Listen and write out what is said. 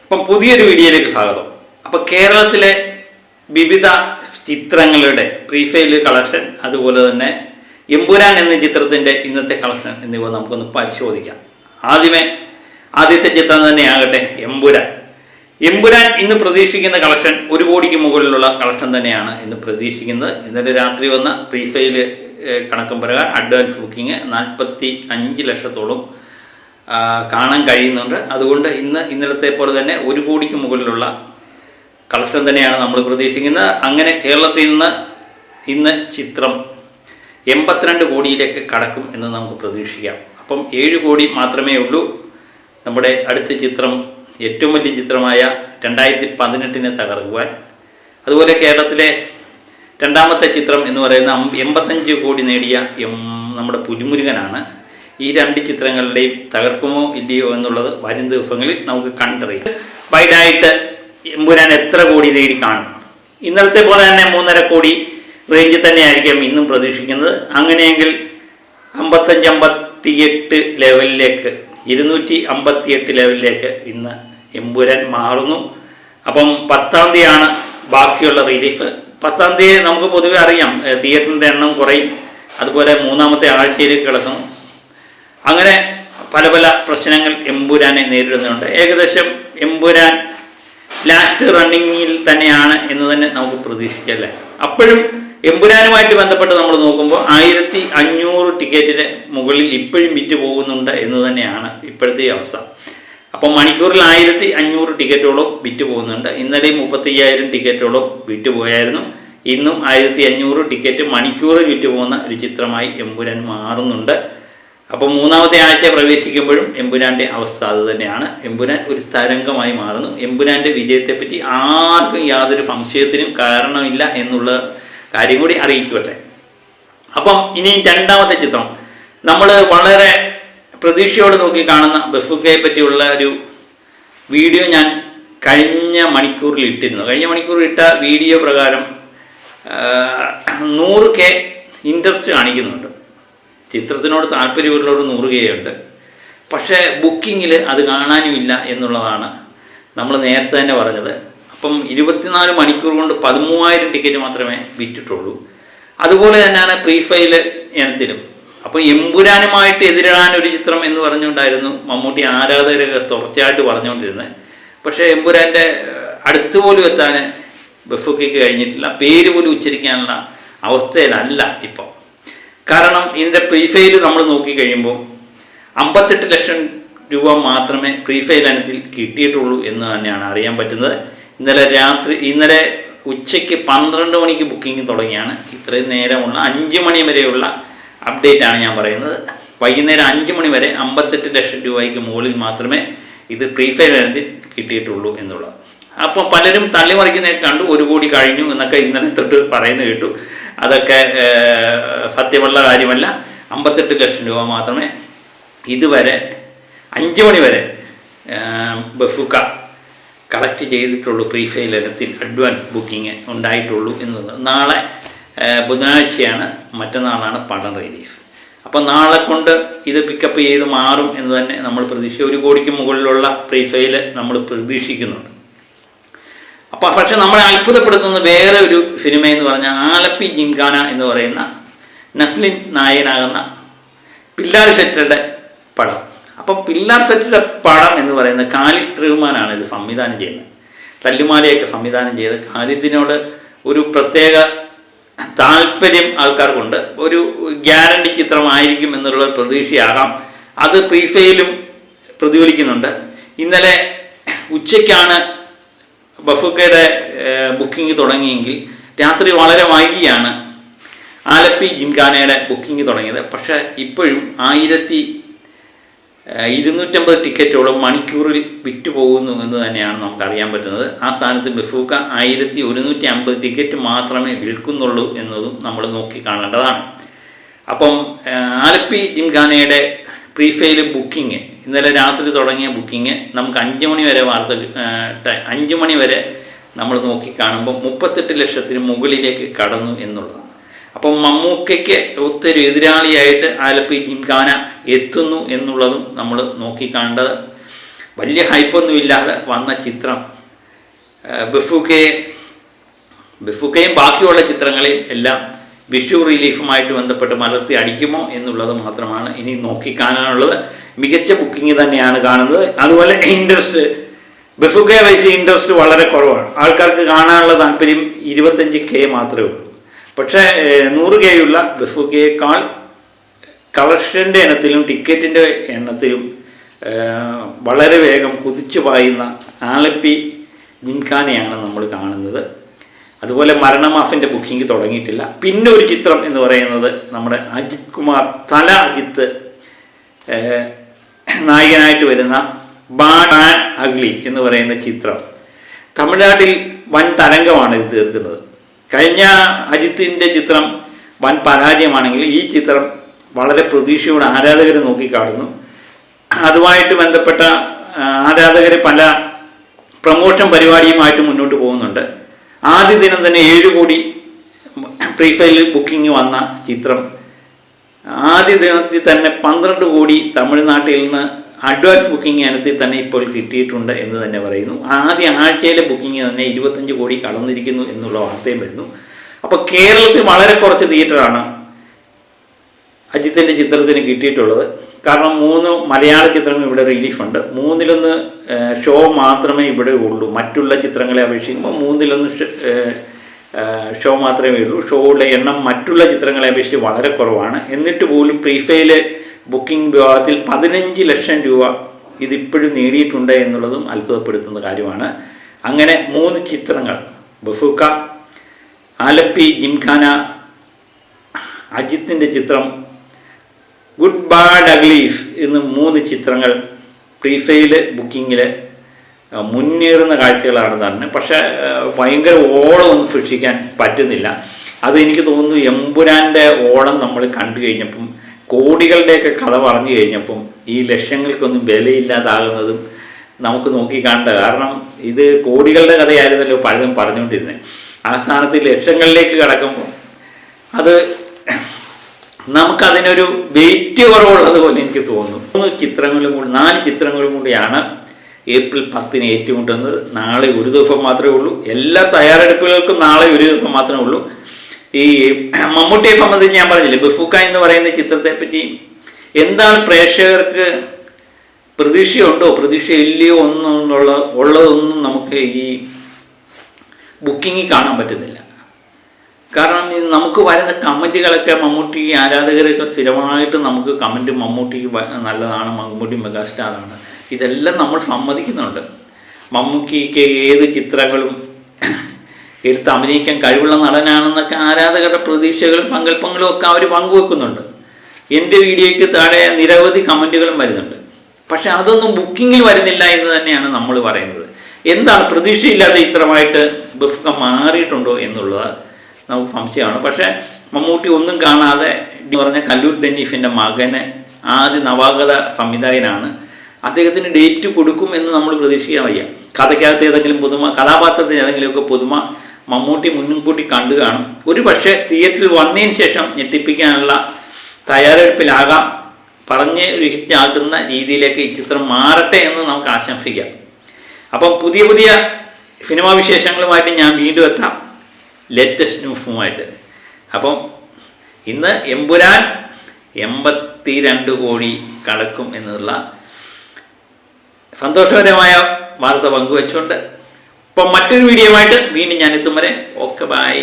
അപ്പം പുതിയൊരു വീഡിയോയിലേക്ക് സ്വാഗതം. അപ്പം കേരളത്തിലെ വിവിധ ചിത്രങ്ങളുടെ പ്രീഫെയിൽ കളക്ഷൻ, അതുപോലെ തന്നെ എമ്പുരാൻ എന്ന ചിത്രത്തിൻ്റെ ഇന്നത്തെ കളക്ഷൻ എന്നിവ നമുക്കൊന്ന് പരിശോധിക്കാം. ആദ്യത്തെ ചിത്രം തന്നെയാകട്ടെ എമ്പുരാൻ. എമ്പുരാൻ ഇന്ന് പ്രതീക്ഷിക്കുന്ന കളക്ഷൻ 1 കോടിക്ക് മുകളിലുള്ള കളക്ഷൻ തന്നെയാണ് ഇന്ന് പ്രതീക്ഷിക്കുന്നത്. ഇന്നലെ രാത്രി വന്ന പ്രീഫെയിൽ കണക്കും പ്രകാരം അഡ്വാൻസ് ബുക്കിംഗ് 45 ലക്ഷത്തോളം കാണാൻ കഴിയുന്നുണ്ട്. അതുകൊണ്ട് ഇന്നലത്തെ പോലെ തന്നെ 1 കോടിക്ക് മുകളിലുള്ള കളക്ഷൻ തന്നെയാണ് നമ്മൾ പ്രതീക്ഷിക്കുന്നത്. അങ്ങനെ കേരളത്തിൽ നിന്ന് ഇന്ന് ചിത്രം 82 കോടിയിലേക്ക് കടക്കും എന്ന് നമുക്ക് പ്രതീക്ഷിക്കാം. അപ്പം 7 കോടി മാത്രമേ ഉള്ളൂ നമ്മുടെ അടുത്ത ചിത്രം, ഏറ്റവും വലിയ ചിത്രമായ 2018 തകർക്കുവാൻ. അതുപോലെ കേരളത്തിലെ രണ്ടാമത്തെ ചിത്രം എന്ന് പറയുന്ന 85 കോടി നേടിയ നമ്മുടെ പുലിമുരുകനാണ്. ഈ 2 ചിത്രങ്ങളുടെയും തകർക്കുമോ ഇല്ലയോ എന്നുള്ളത് വരും ദിവസങ്ങളിൽ നമുക്ക് കണ്ടറിയാം. വൈഡായിട്ട് എമ്പുരാൻ എത്ര കോടി നേടി കാണും? ഇന്നലത്തെ പോലെ തന്നെ 3.5 കോടി റേഞ്ച് തന്നെയായിരിക്കും ഇന്നും പ്രതീക്ഷിക്കുന്നത്. അങ്ങനെയെങ്കിൽ 55-58 ലെവലിലേക്ക്, 258 ലെവലിലേക്ക് ഇന്ന് എമ്പുരാൻ മാറുന്നു. അപ്പം 10-ാം തീയതിയാണ് ബാക്കിയുള്ള റിലീഫ്. 10-ാം തീയതി നമുക്ക് പൊതുവെ അറിയാം തിയേറ്ററിൻ്റെ എണ്ണം കുറയും. അതുപോലെ 3-ാമത്തെ ആഴ്ചയിലേക്ക് കിടക്കുന്നു. അങ്ങനെ പല പ്രശ്നങ്ങൾ എമ്പുരാനെ നേരിടുന്നുണ്ട്. ഏകദേശം എമ്പുരാൻ ലാസ്റ്റ് റണ്ണിങ്ങിൽ തന്നെയാണ് എന്ന് തന്നെ നമുക്ക് പ്രതീക്ഷിക്കല്ലേ. അപ്പോഴും എമ്പുരാനുമായിട്ട് ബന്ധപ്പെട്ട് നമ്മൾ നോക്കുമ്പോൾ 1500 ടിക്കറ്റിന് മുകളിൽ ഇപ്പോഴും വിറ്റ് പോകുന്നുണ്ട് എന്ന് തന്നെയാണ് ഇപ്പോഴത്തെ അവസ്ഥ. അപ്പം മണിക്കൂറിൽ 1500 ടിക്കറ്റോളം വിറ്റ് പോകുന്നുണ്ട്. ഇന്നലെ 35,000 ടിക്കറ്റോളം വിറ്റ് പോയായിരുന്നു. ഇന്നും 1500 ടിക്കറ്റ് മണിക്കൂറിൽ വിറ്റ് പോകുന്ന ഒരു ചിത്രമായി എമ്പുരാൻ മാറുന്നുണ്ട്. അപ്പോൾ 3-ാമത്തെ ആഴ്ച പ്രവേശിക്കുമ്പോഴും എമ്പുരാൻ്റെ അവസ്ഥ അത് തന്നെയാണ്. എമ്പുരാൻ ഒരു തരംഗമായി മാറുന്നു. എമ്പുരാൻ്റെ വിജയത്തെപ്പറ്റി ആർക്കും യാതൊരു സംശയത്തിനും കാരണമില്ല എന്നുള്ള കാര്യം കൂടി അറിയിക്കട്ടെ. അപ്പം ഇനി 2-ാമത്തെ ചിത്രം, നമ്മൾ വളരെ പ്രതീക്ഷയോടെ നോക്കി കാണുന്ന ബഫൂക്കയെ പറ്റിയുള്ള ഒരു വീഡിയോ ഞാൻ കഴിഞ്ഞ മണിക്കൂറിൽ ഇട്ടിരുന്നു. കഴിഞ്ഞ മണിക്കൂറിൽ ഇട്ട വീഡിയോ പ്രകാരം 100K ഇൻട്രസ്റ്റ് കാണിക്കുന്നുണ്ട്. ചിത്രത്തിനോട് താല്പര്യമുള്ളവർ 100K ഉണ്ട്. പക്ഷേ ബുക്കിങ്ങിൽ അത് കാണാനുമില്ല എന്നുള്ളതാണ് നമ്മൾ നേരത്തെ തന്നെ പറഞ്ഞത്. അപ്പം 24 മണിക്കൂർ കൊണ്ട് 13,000 ടിക്കറ്റ് മാത്രമേ വിറ്റിട്ടുള്ളൂ. അതുപോലെ തന്നെയാണ് പ്രീഫെയിൽ ഇനത്തിലും. അപ്പോൾ എമ്പുരാനുമായിട്ട് എതിരിടാൻ ഒരു ചിത്രം എന്ന് പറഞ്ഞുകൊണ്ടായിരുന്നു മമ്മൂട്ടി ആരാധകരൊക്കെ തുടർച്ചയായിട്ട് പറഞ്ഞുകൊണ്ടിരുന്നത്. പക്ഷേ എമ്പുരാൻ്റെ അടുത്ത് പോലും എത്താൻ ബഫൂക്കയ്ക്ക് കഴിഞ്ഞിട്ടില്ല. പേര് പോലും ഉച്ചരിക്കാനുള്ള അവസ്ഥയിലല്ല ഇപ്പോൾ. കാരണം ഇതിൻ്റെ പ്രീഫെയിൽ നമ്മൾ നോക്കിക്കഴിയുമ്പോൾ 58 ലക്ഷം രൂപ മാത്രമേ പ്രീഫെയിൽ ഇനത്തിൽ കിട്ടിയിട്ടുള്ളൂ എന്ന് തന്നെയാണ് അറിയാൻ പറ്റുന്നത്. ഇന്നലെ ഉച്ചയ്ക്ക് 12 മണിക്ക് ബുക്കിംഗ് തുടങ്ങിയാണ്. ഇത്രയും നേരമുള്ള 5 മണി വരെയുള്ള അപ്ഡേറ്റാണ് ഞാൻ പറയുന്നത്. വൈകുന്നേരം 5 മണി വരെ 58 ലക്ഷം രൂപയ്ക്ക് മുകളിൽ മാത്രമേ ഇത് പ്രീഫെയിൽ ഇനത്തിൽ കിട്ടിയിട്ടുള്ളൂ എന്നുള്ളത്. അപ്പോൾ പലരും തള്ളിമറിക്കുന്നതൊക്കെ കണ്ടു. 1 കോടി കഴിഞ്ഞു എന്നൊക്കെ ഇന്നലെ തൊട്ട് പറയുന്നത് കേട്ടു. അതൊക്കെ സത്യമുള്ള കാര്യമല്ല. 58 ലക്ഷം രൂപ മാത്രമേ ഇതുവരെ 5 മണി വരെ ബഫൂക്ക കളക്ട് ചെയ്തിട്ടുള്ളൂ. പ്രീഫെയിൽ ഇനത്തിൽ അഡ്വാൻസ് ബുക്കിംഗ് ഉണ്ടായിട്ടുള്ളൂ എന്നുള്ളത്. നാളെ ബുധനാഴ്ചയാണ്, മറ്റന്നാളാണ് പടം റിലീഫ്. അപ്പോൾ നാളെ കൊണ്ട് ഇത് പിക്കപ്പ് ചെയ്ത് മാറും എന്ന് തന്നെ നമ്മൾ 1 കോടിക്ക് മുകളിലുള്ള പ്രീഫെയിൽ നമ്മൾ പ്രതീക്ഷിക്കുന്നുണ്ട്. അപ്പോൾ പക്ഷെ നമ്മളെ അത്ഭുതപ്പെടുത്തുന്ന വേറെ ഒരു സിനിമ എന്ന് പറഞ്ഞാൽ ആലപ്പി ജിംഖാന എന്ന് പറയുന്ന നസ്ലിൻ നായകനാകുന്ന പില്ലാർ സെറ്റിയുടെ പടം. അപ്പോൾ പില്ലാർ സെറ്റിയുടെ പടം എന്ന് പറയുന്നത് ഖാലിദ് റഹ്മാനാണ് ഇത് സംവിധാനം ചെയ്യുന്നത്. തല്ലുമാലയൊക്കെ സംവിധാനം ചെയ്ത് ഖാലിദിനോട് ഒരു പ്രത്യേക താല്പര്യം ആൾക്കാർക്കുണ്ട്. ഒരു ഗ്യാരണ്ടി ചിത്രമായിരിക്കും എന്നുള്ള പ്രതീക്ഷയാകാം. അത് പ്രീഫെയിലും പ്രതിഫലിക്കുന്നുണ്ട്. ഇന്നലെ ഉച്ചയ്ക്കാണ് ബഫൂക്കയുടെ ബുക്കിംഗ് തുടങ്ങിയെങ്കിൽ രാത്രി വളരെ വൈകിയാണ് ആലപ്പി ജിംഖാനയുടെ ബുക്കിംഗ് തുടങ്ങിയത്. പക്ഷേ ഇപ്പോഴും 1250 ടിക്കറ്റോളം മണിക്കൂറിൽ വിറ്റ് പോകുന്നു എന്ന് തന്നെയാണ് നമുക്കറിയാൻ പറ്റുന്നത്. ആ സ്ഥാനത്ത് ബഫൂക്ക 1150 ടിക്കറ്റ് മാത്രമേ വിൽക്കുന്നുള്ളൂ എന്നതും നമ്മൾ നോക്കി കാണേണ്ടതാണ്. അപ്പം ആലപ്പി ജിംഖാനയുടെ പ്രീഫെയിൽ ബുക്കിംഗ് ഇന്നലെ രാത്രി തുടങ്ങിയ ബുക്കിംഗ് നമുക്ക് 5 മണി വരെ 5 മണി വരെ നമ്മൾ നോക്കി കാണുമ്പോൾ 38 ലക്ഷത്തിന് മുകളിലേക്ക് കടന്നു എന്നുള്ളതാണ്. അപ്പം മമ്മൂക്കയ്ക്ക് ഒത്തിരി എതിരാളിയായിട്ട് ആലപ്പി ജിംഖാന എത്തുന്നു എന്നുള്ളതും നമ്മൾ നോക്കിക്കാണ്ടത് വലിയ ഹൈപ്പൊന്നുമില്ലാതെ വന്ന ചിത്രം ബഫൂക്കയും ബാക്കിയുള്ള ചിത്രങ്ങളെയും എല്ലാം വിഷു റിലീഫുമായിട്ട് ബന്ധപ്പെട്ട് മലർത്തി അടിക്കുമോ എന്നുള്ളത് മാത്രമാണ് ഇനി നോക്കിക്കാണാനുള്ളത്. മികച്ച ബുക്കിംഗ് തന്നെയാണ് കാണുന്നത്. അതുപോലെ ഇൻട്രസ്റ്റ് ബഫൂക്കയെ വെച്ച് ഇൻട്രസ്റ്റ് വളരെ കുറവാണ്. ആൾക്കാർക്ക് കാണാനുള്ള താല്പര്യം 25K മാത്രമേ ഉള്ളൂ. പക്ഷേ 100K ഉള്ള ബഫൂക്കയേക്കാൾ കളക്ഷൻ്റെ എണ്ണത്തിലും ടിക്കറ്റിൻ്റെ എണ്ണത്തിലും വളരെ വേഗം കുതിച്ചു പായുന്ന ആലപ്പി ജിംഖാനയാണ് നമ്മൾ കാണുന്നത്. അതുപോലെ മരണമാഫിൻ്റെ ബുക്കിംഗ് തുടങ്ങിയിട്ടില്ല. പിന്നെ ഒരു ചിത്രം എന്ന് പറയുന്നത് നമ്മുടെ അജിത് കുമാർ തല അജിത്ത് നായകനായിട്ട് വരുന്ന ബാഡ് ആൻഡ് അഗ്ലി എന്ന് പറയുന്ന ചിത്രം തമിഴ്നാട്ടിൽ വൻ തരംഗമാണ് ഇത് തീർക്കുന്നത്. കഴിഞ്ഞ അജിത്തിൻ്റെ ചിത്രം വൻ പരാജയമാണെങ്കിൽ ഈ ചിത്രം വളരെ പ്രതീക്ഷയോടെ ആരാധകരെ നോക്കിക്കാണുന്നു. അതുമായിട്ട് ബന്ധപ്പെട്ട ആരാധകർ പല പ്രമോഷൻ പരിപാടിയുമായിട്ട് മുന്നോട്ട് പോകുന്നുണ്ട്. ആദ്യ ദിനം തന്നെ 7 കോടി പ്രീഫെയിൽ ബുക്കിംഗ് വന്ന ചിത്രം ആദ്യ ദിനത്തിൽ തന്നെ 12 കോടി തമിഴ്നാട്ടിൽ നിന്ന് അഡ്വാൻസ് ബുക്കിംഗ് ഇനത്തിൽ തന്നെ ഇപ്പോൾ കിട്ടിയിട്ടുണ്ട് എന്ന് തന്നെ പറയുന്നു. ആദ്യ ആഴ്ചയിലെ ബുക്കിംഗ് തന്നെ 25 കോടി കടന്നിരിക്കുന്നു എന്നുള്ള വാർത്തയും വരുന്നു. അപ്പോൾ കേരളത്തിൽ വളരെ കുറച്ച് തിയേറ്ററാണ് അജിത്തിൻ്റെ ചിത്രത്തിന് കിട്ടിയിട്ടുള്ളത്. കാരണം 3 മലയാള ചിത്രങ്ങൾ ഇവിടെ റിലീഫുണ്ട്. 3-1 ഷോ മാത്രമേ ഇവിടെ ഉള്ളൂ. മറ്റുള്ള ചിത്രങ്ങളെ അപേക്ഷിക്കുമ്പോൾ 3-1 ഷോ മാത്രമേ ഉള്ളൂ. ഷോയുടെ എണ്ണം മറ്റുള്ള ചിത്രങ്ങളെ അപേക്ഷിച്ച് വളരെ കുറവാണ്. എന്നിട്ട് പോലും പ്രീഫെയിൽ ബുക്കിംഗ് വിഭാഗത്തിൽ 15 ലക്ഷം രൂപ ഇതിപ്പോഴും നേടിയിട്ടുണ്ട് എന്നുള്ളതും അത്ഭുതപ്പെടുത്തുന്ന കാര്യമാണ്. അങ്ങനെ 3 ചിത്രങ്ങൾ ബഫൂക്ക, ആലപ്പി ജിംഖാന, അജിത്തിൻ്റെ ചിത്രം ഗുഡ് ബാഡ് അഗ്ലീഫ് എന്ന് 3 ചിത്രങ്ങൾ പ്രീഫെയിൽ ബുക്കിങ്ങിൽ മുന്നേറുന്ന കാഴ്ചകളാണ് തന്നെ. പക്ഷേ ഭയങ്കര ഓളമൊന്നും സൃഷ്ടിക്കാൻ പറ്റുന്നില്ല. അതെനിക്ക് തോന്നുന്നു എമ്പുരാൻ്റെ ഓളം നമ്മൾ കണ്ടു കഴിഞ്ഞപ്പം കോടികളുടെയൊക്കെ കഥ പറഞ്ഞു കഴിഞ്ഞപ്പം ഈ ലക്ഷങ്ങൾക്കൊന്നും വിലയില്ലാതാകുന്നതും നമുക്ക് നോക്കിക്കാണ്ട. കാരണം ഇത് കോടികളുടെ കഥയായിരുന്നല്ലോ പലതും പറഞ്ഞുകൊണ്ടിരുന്നത്. ആ സ്ഥാനത്ത് ലക്ഷങ്ങളിലേക്ക് കടക്കുമ്പോൾ അത് നമുക്കതിനൊരു വെയിറ്റ് കുറവുള്ളത് പോലെ എനിക്ക് തോന്നുന്നു. 4 ചിത്രങ്ങളും കൂടിയാണ് ഏപ്രിൽ 10 ഏറ്റുമുട്ടുന്നത്. നാളെ ഒരു ദിവസം മാത്രമേ ഉള്ളൂ. എല്ലാ തയ്യാറെടുപ്പുകൾക്കും നാളെ ഒരു ദിവസം മാത്രമേ ഉള്ളൂ. ഈ മമ്മൂട്ടിയെ സംബന്ധിച്ച് ഞാൻ പറഞ്ഞില്ലേ, ബഫൂക്ക എന്ന് പറയുന്ന ചിത്രത്തെ പറ്റി എന്താണ് പ്രേക്ഷകർക്ക് പ്രതീക്ഷയുണ്ടോ പ്രതീക്ഷയില്ലയോ ഉള്ളതൊന്നും നമുക്ക് ഈ ബുക്കിങ്ങിൽ കാണാൻ പറ്റുന്നില്ല. കാരണം നമുക്ക് വരുന്ന കമൻറ്റുകളൊക്കെ മമ്മൂട്ടി ആരാധകരൊക്കെ സ്ഥിരമായിട്ട് നമുക്ക് കമൻറ്റ് മമ്മൂട്ടിക്ക് നല്ലതാണ്, മമ്മൂട്ടി മെഗാസ്റ്റാറാണ്, ഇതെല്ലാം നമ്മൾ സമ്മതിക്കുന്നുണ്ട്. മമ്മൂട്ടിക്ക് ഏത് ചിത്രങ്ങളും എടുത്ത് അഭിനയിക്കാൻ കഴിവുള്ള നടനാണെന്നൊക്കെ ആരാധകരുടെ പ്രതീക്ഷകളും സങ്കല്പങ്ങളും ഒക്കെ അവർ പങ്കുവെക്കുന്നുണ്ട്. എൻ്റെ വീഡിയോയ്ക്ക് താഴെ നിരവധി കമൻറ്റുകളും വരുന്നുണ്ട്. പക്ഷെ അതൊന്നും ബുക്കിങ്ങിൽ വരുന്നില്ല എന്ന് തന്നെയാണ് നമ്മൾ പറയുന്നത്. എന്താണ് പ്രതീക്ഷയില്ലാത്ത ചിത്രമായിട്ട് ബഫൂക്ക മാറിയിട്ടുണ്ടോ എന്നുള്ളത് നമുക്ക് സംശയമാണ്. പക്ഷേ മമ്മൂട്ടി ഒന്നും കാണാതെ പറഞ്ഞ കല്ലൂർ ഡെന്നീഫിൻ്റെ മകന് ആദ്യ നവാഗത സംവിധായകനാണ്. അദ്ദേഹത്തിന് ഡേറ്റ് കൊടുക്കും എന്ന് നമ്മൾ പ്രതീക്ഷിക്കാൻ വയ്യ. കഥയ്ക്കകത്ത് ഏതെങ്കിലും പുതുമ, കഥാപാത്രത്തിന് ഏതെങ്കിലുമൊക്കെ പുതുമ മമ്മൂട്ടി മുൻകൂട്ടി കണ്ടു കാണും. ഒരു പക്ഷേ തിയേറ്ററിൽ വന്നതിന് ശേഷം ഞെട്ടിപ്പിക്കാനുള്ള തയ്യാറെടുപ്പിലാകാം. പറഞ്ഞ് ഒരു ഹിറ്റാക്കുന്ന രീതിയിലേക്ക് ഈ ചിത്രം മാറട്ടെ എന്ന് നമുക്ക് ആശംസിക്കാം. അപ്പം പുതിയ പുതിയ സിനിമാ വിശേഷങ്ങളുമായിട്ട് ഞാൻ വീണ്ടും എത്താം, ലേറ്റസ്റ്റ് ന്യൂസുമായിട്ട്. അപ്പം ഇന്ന് എമ്പുരാൻ 82 കോടി കടക്കും എന്നുള്ള സന്തോഷകരമായ വാർത്ത പങ്കുവെച്ചുകൊണ്ട് ഇപ്പം മറ്റൊരു വീഡിയോയുമായിട്ട് വീണ്ടും ഞാൻ എത്തും വരെ ഓക്കെ ബൈ.